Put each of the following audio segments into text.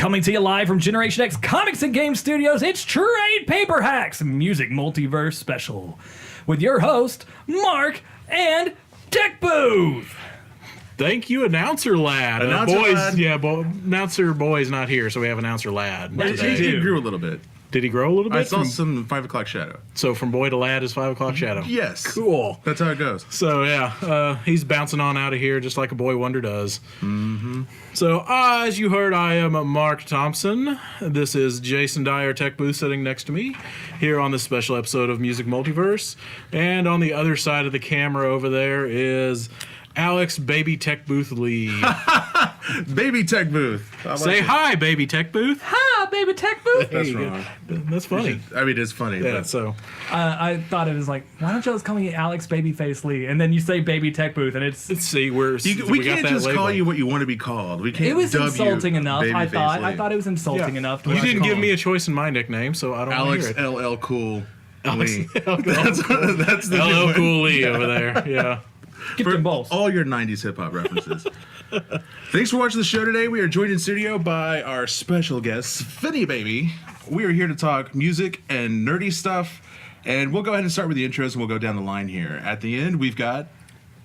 Coming to you live from Generation X Comics and Game Studios, it's Trade Paper Hacks Music Multiverse Special with your host, Mark and Tech Booth. Thank you, announcer lad. Lad. Yeah, announcer boy's not here, so we have announcer lad. He grew a little bit. Did he grow a little bit? I saw some 5 o'clock shadow. So from boy to lad is 5 o'clock shadow. Yes. Cool. That's how it goes. So yeah, he's bouncing on out of here just like a boy wonder does. Mm-hmm. So as you heard, I am Mark Thompson. This is Jason Dyer, Tech Booth, sitting next to me here on this special episode of Music Multiverse. And on the other side of the camera over there is Alex Baby Tech Booth Lee. Baby Tech Booth. Say hi, Baby Tech Booth. Hi, baby Tech Booth. That's wrong. That's funny. I mean, it's funny. Yeah, but so I thought it was like, why don't you just call me Alex Babyface Lee? And then you say Baby Tech Booth, and it's... let's see, we we got can't that just label. call you what you want to be called. We can't. It was dub insulting you enough, I Babyface thought. Lee. I thought it was insulting enough. To You what I didn't give called me him. a choice in my nickname, so I don't Alex want to hear it. LL Cool Alex Lee. LL That's the new LL one. Cool Lee over there. Yeah. Get them both. All your 90s hip hop references. Thanks for watching the show today. We are joined in studio by our special guest, Svenny Baby. We are here to talk music and nerdy stuff. And we'll go ahead and start with the intros and we'll go down the line here. At the end, we've got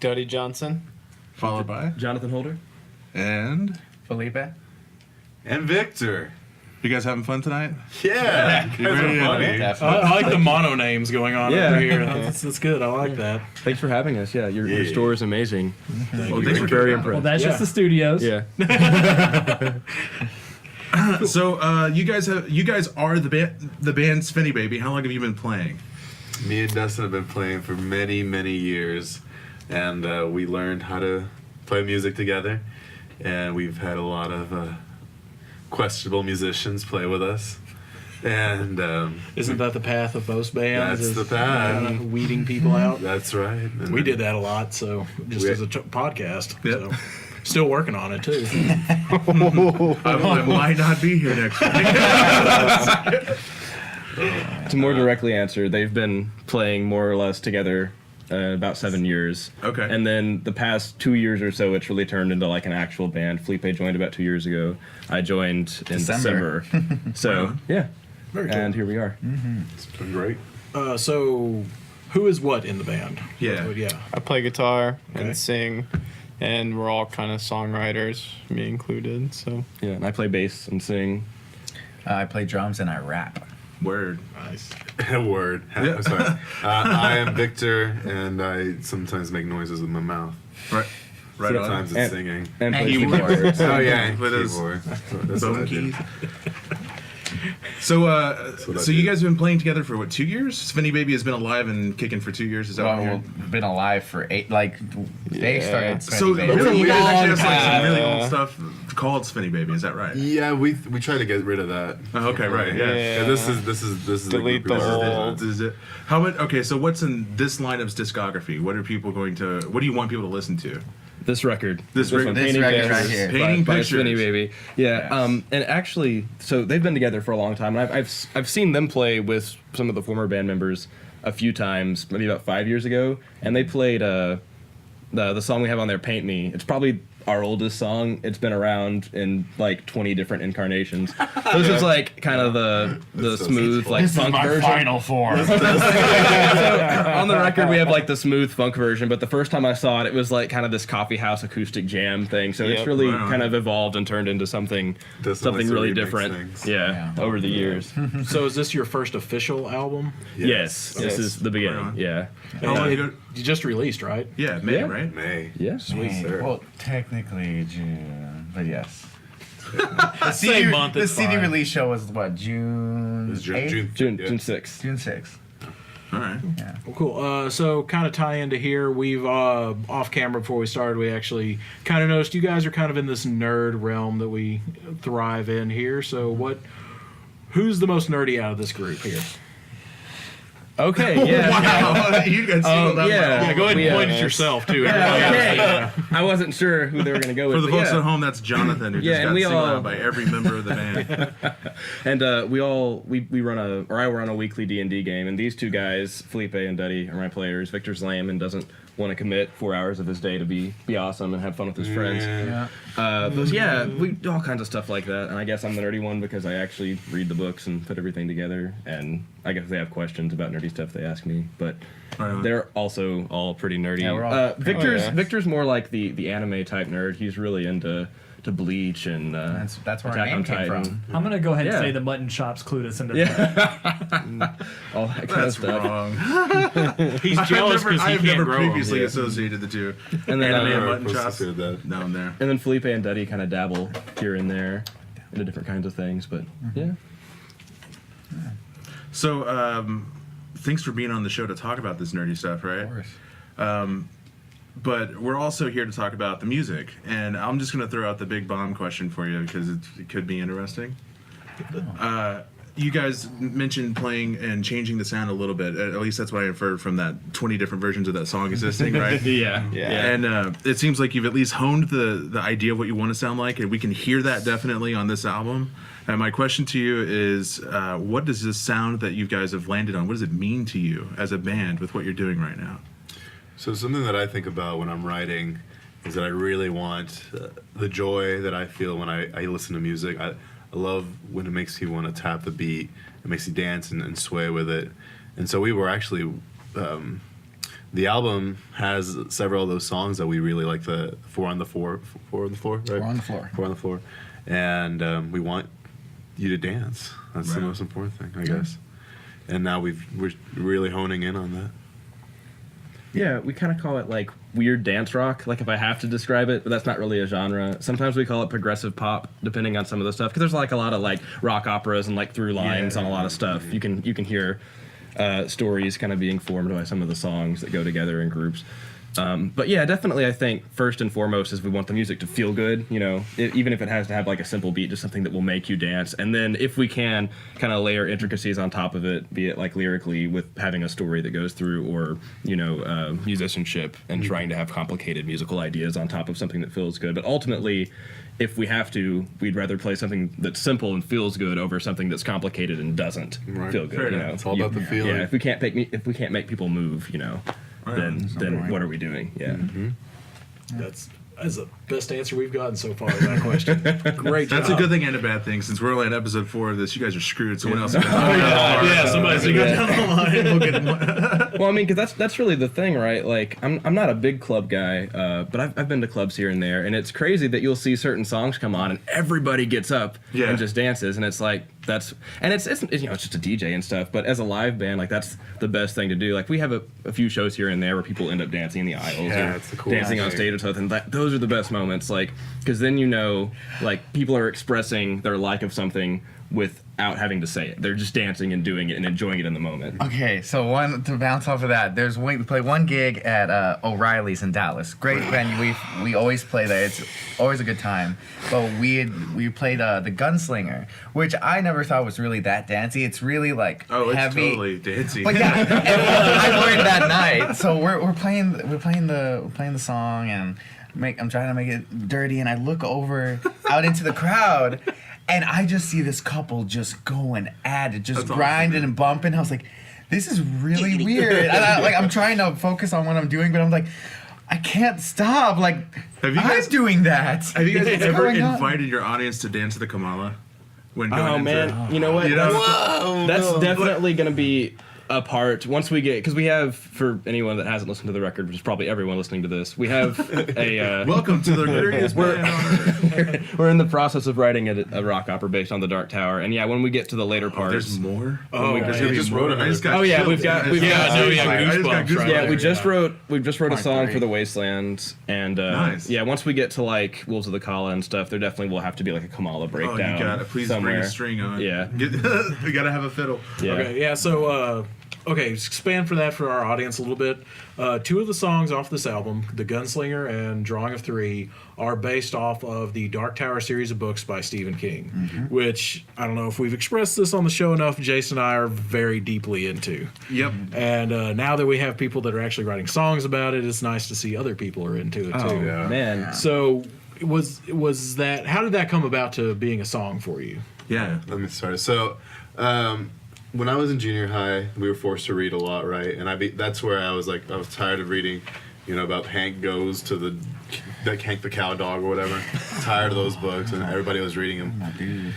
Dodie Johnson, followed by Jonathan Holder. and Felipe. And Victor. you guys having fun tonight? Yeah. You ready to- I like the mono names going on Yeah. over here. That's good. I like that. Thanks for having us. Yeah, your store is amazing. Well, thanks for Very coming out. Well, impressed. that's just the studios. Yeah. So you guys are the band Svenny Baby. How long have you been playing? Me and Dustin have been playing for many, many years. And we learned how to play music together. And we've had a lot of questionable musicians play with us. And Isn't that the path of most bands? That's is the path. kind of weeding people out. that's right. And We did that a lot, so just We- as a podcast. Yep. So. Still working on it too. I might not be here next week. To more directly answer, they've been playing more or less together about 7 years. Okay. And then the past 2 years or so, it's really turned into like an actual band. Felipe joined about 2 years ago. I joined in December. So, yeah. Very cool. And here we are. It's been great. So, who is what in the band? Yeah. Yeah. I play guitar Okay. and sing, and we're all kind of songwriters, me included. So Yeah, and I play bass and sing. I play drums and I rap. Word. Nice. Word. Yeah. Sorry. I am Victor, and I sometimes make noises with my mouth. Right. Right on. Sometimes it's And- singing. And And play keyboard. keyboards. Oh, yeah, and With his keyboard. That's what I Bone do. keys. So, what I so you do. guys have been playing together for what, 2 years? Svenny Baby has been alive and kicking for 2 years. Is that what Well, I'm we've hearing? been alive for 8. Like they Yeah. started. So Svenny Baby. really, you guys actually have like some time. really old stuff called Svenny Baby. Is that right? Yeah, we try to get rid of that. Oh, okay, right. Yeah. Yeah, this is Delete group the of old. old. Is it? How much? Okay, so what's in this lineup's discography? What are people going to? What do you want people to listen to? This record. This record. This Painting record Pictures right here. Painting by Pictures. Svenny Baby. Yeah. Yes. And actually, so they've been together for a long time, and I've seen them play with some of the former band members a few times, maybe about 5 years ago, and they played the song we have on there, "Paint Me." It's probably our oldest song. It's been around in like 20 different incarnations. This is like kind of the so smooth like funk version. form. So, on the record, we have like the smooth funk version, but the first time I saw it, it was like kind of this coffee house acoustic jam thing. So it's Yep. really Wow. kind of evolved and turned into something Doesn't really remix different. things. Yeah, Yeah. over the years. So, is this your first official album? Yes, this is the beginning. Right on. Yeah, How long ago? You just released, right? Yeah, May, Yeah. right? May. yeah. sir. Well, technically June, but yes. Same month, The it's CD fine. release show was what, June? It was 8th? June yeah. June 6th. June 6th. All right. Yeah. Well, cool. So, kind of tie into here, we've off camera before we started, we actually kind of noticed you guys are kind of in this nerd realm that we thrive in here. So, who's the most nerdy out of this group here? Okay, yeah. Wow, you got singled out. yeah. by all Yeah, go ahead and Yeah. point at yourself too. Okay. I wasn't sure who they were going to go with. For the but folks yeah. at home, that's Jonathan, who Yeah, just and got we singled all- out by every member of the band. And we run a weekly D&D game, and these two guys, Felipe and Duddy, are my players. Victor's lame and doesn't want to commit 4 hours of his day to be awesome and have fun with his friends. Yeah. But yeah, we do all kinds of stuff like that. And I guess I'm the nerdy one because I actually read the books and put everything together. And I guess if they have questions about nerdy stuff, they ask me. But they're also all pretty nerdy. Yeah, we're all Victor's more like the anime type nerd. He's really into Bleach and That's where our Attack name on came Titan. from. I'm gonna go ahead and Yeah. say the mutton chop's clued us into that. all that kind of That's stuff. wrong. He's jealous because he I've can't never grow 'em. previously Yeah. associated the two. And then Anime and Never mutton chops associated that. down there. And then Felipe and Duddy kind of dabble here and there into different kinds of things, but yeah. So, thanks for being on the show to talk about this nerdy stuff, right? Of course. But we're also here to talk about the music, and I'm just going to throw out the big bomb question for you because it could be interesting. You guys mentioned playing and changing the sound a little bit. At least that's what I inferred from that 20 different versions of that song existing, right? Yeah. And it seems like you've at least honed the idea of what you want to sound like, and we can hear that definitely on this album. And my question to you is, what does this sound that you guys have landed on, what does it mean to you as a band with what you're doing right now? So something that I think about when I'm writing is that I really want the joy that I feel when I listen to music. I love when it makes you want to tap the beat. It makes you dance and sway with it. And so we were actually, the album has several of those songs that we really like. The four on the floor, right? Four on the floor. Four on the floor. And we want you to dance. That's the Right. most important thing, I guess. And now we're really honing in on that. Yeah, we kind of call it like weird dance rock, like if I have to describe it, but that's not really a genre. Sometimes we call it progressive pop, depending on some of the stuff, because there's like a lot of like rock operas and like through lines on a lot of stuff. You can hear stories kind of being formed by some of the songs that go together in groups. But yeah, definitely I think first and foremost is we want the music to feel good, you know, even if it has to have like a simple beat, just something that will make you dance. And then if we can kind of layer intricacies on top of it, be it like lyrically with having a story that goes through or, you know, musicianship and trying to have complicated musical ideas on top of something that feels good. But ultimately, if we have to, we'd rather play something that's simple and feels good over something that's complicated and doesn't Right. feel good. Fair You enough. know, It's all about the feeling. Yeah, if we can't make people move, you know, then what are we doing? Yeah. That's the best answer we've gotten so far to that question. Great job. That's a good thing and a bad thing. Since we're only at episode 4 of this, you guys are screwed. Someone else. Yeah, somebody's going to go down the line. We'll get Well, I mean, because that's really the thing, right? Like, I'm not a big club guy, but I've been to clubs here and there, and it's crazy that you'll see certain songs come on and everybody gets up and just dances, and it's like it's you know, it's just a DJ and stuff. But as a live band, like that's the best thing to do. Like we have a few shows here and there where people end up dancing in the aisles Yeah, or it's the coolest dancing on thing. stage or something. Those are the best moments, like because then you know, like people are expressing their like of something without having to say it. They're just dancing and doing it and enjoying it in the moment. Okay, so one to bounce off of that, we play one gig at O'Reilly's in Dallas. Great venue. We always play there. It's always a good time. But we played the Gunslinger, which I never thought was really that dancey. It's really like It's heavy. totally dancey. But yeah, and I learned that night. So we're playing the song, and I'm trying to make it dirty, and I look over out into the crowd, and I just see this couple just going at it, just That's grinding awesome. and bumping. I was like, this is really weird. And I'm trying to focus on what I'm doing, but I'm like, I can't stop. Like, Have you guys- I'm doing that. Have you guys What's ever going on? invited your audience to dance to the Kamala? When going Oh into, man, you know what? You know? That's definitely going to be a part once we get, because we have, for anyone that hasn't listened to the record, which is probably everyone listening to this, we have a Welcome to the nerdiest band on earth. we're in the process of writing a rock opera based on the Dark Tower, and yeah, when we get to the later parts, There's more. There's I just wrote it. I just got Oh, yeah, chilled. we've got- I we've just got- got no, yeah, goosebumps. I just got goosebumps right goosebumps. yeah, there. we just wrote a Part song 3. for the Wasteland, and Nice. yeah, once we get to like Wolves of the Kala and stuff, there definitely will have to be like a Kamala Oh, breakdown. you gotta please somewhere. bring a string on. Yeah. We gotta have a fiddle. Yeah. Okay, yeah, so, expand for that for our audience a little bit. 2 of the songs off this album, The Gunslinger and Drawing of Three, are based off of the Dark Tower series of books by Stephen King, which, I don't know if we've expressed this on the show enough, Jason and I are very deeply into. Yep. And now that we have people that are actually writing songs about it, it's nice to see other people are into it, too. Oh Yeah. man, So, was that, how did that come about to being a song for you? Yeah. Let me start. So, when I was in junior high, we were forced to read a lot, right? And that's where I was tired of reading, about Hank Goes to the Hank the Cow Dog or whatever. Tired of those books, and everybody was reading them.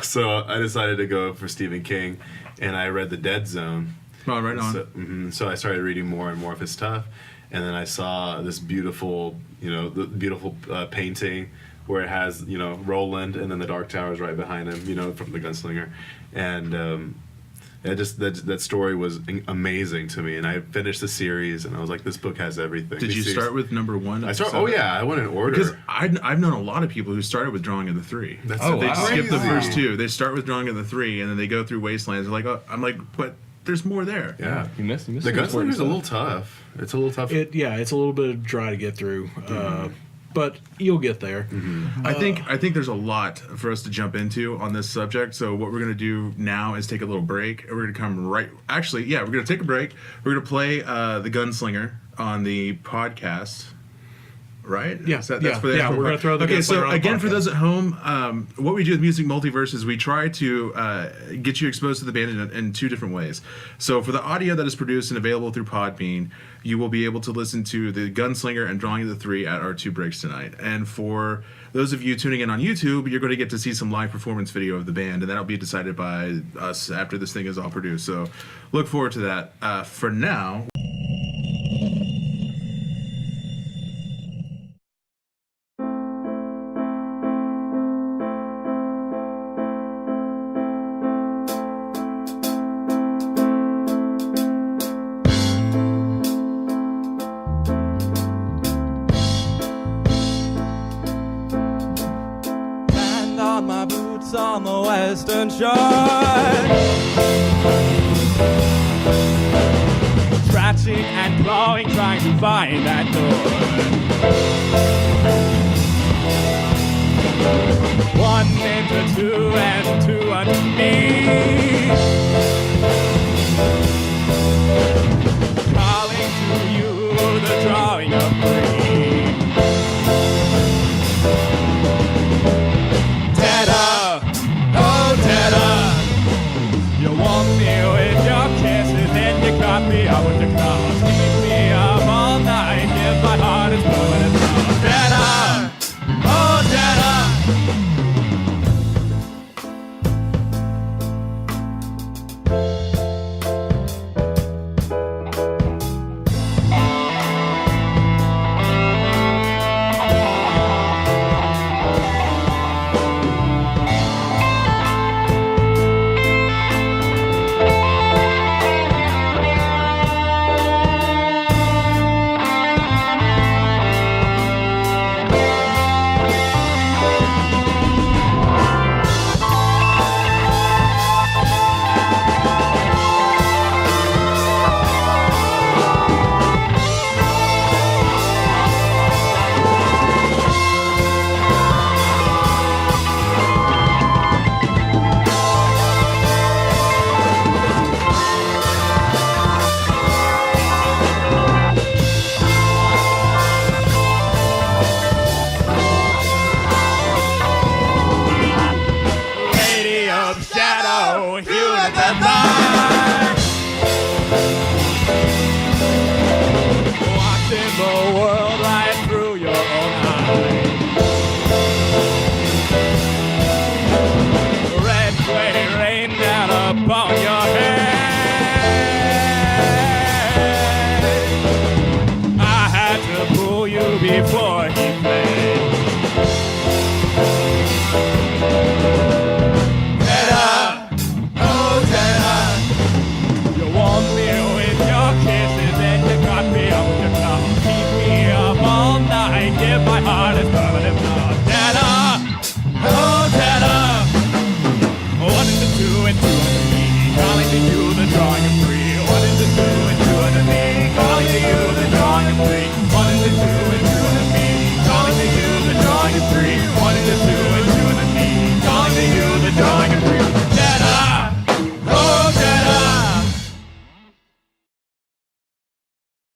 So I decided to go for Stephen King, and I read The Dead Zone. Oh, right on. So I started reading more and more of his stuff, and then I saw this beautiful, painting where it has, Roland, and then the Dark Tower is right behind him, from the Gunslinger, and that story was amazing to me. And I finished the series, and I was like, this book has everything. Did you start with number 1? I went in order. Because I've known a lot of people who started with Drawing of the Three. They skip the first 2. They start with Drawing of the Three, and then they go through Wastelands. They're like, I'm like, but there's more there. Yeah, you missed the Gunslinger's a little tough. It's a little tough. It's a little bit dry to get through, but you'll get there. I think there's a lot for us to jump into on this subject. So what we're gonna do now is take a little break. We're gonna come right. Actually, yeah, we're gonna take a break. We're gonna play the Gunslinger on the podcast. Right? Yeah, That's for the we're going to throw the Okay, Gunslinger so on the again, for podcast. those at home, what we do with Music Multiverse is we try to get you exposed to the band in 2 different ways. So for the audio that is produced and available through Podbean, you will be able to listen to the Gunslinger and Drawing of the Three at our 2 breaks tonight. And for those of you tuning in on YouTube, you're going to get to see some live performance video of the band, and that'll be decided by us after this thing is all produced. So look forward to that. For now... On the western shore, scratching and clawing, trying to find that door. 1 into 2 and 2 unto me, calling to you the drawing of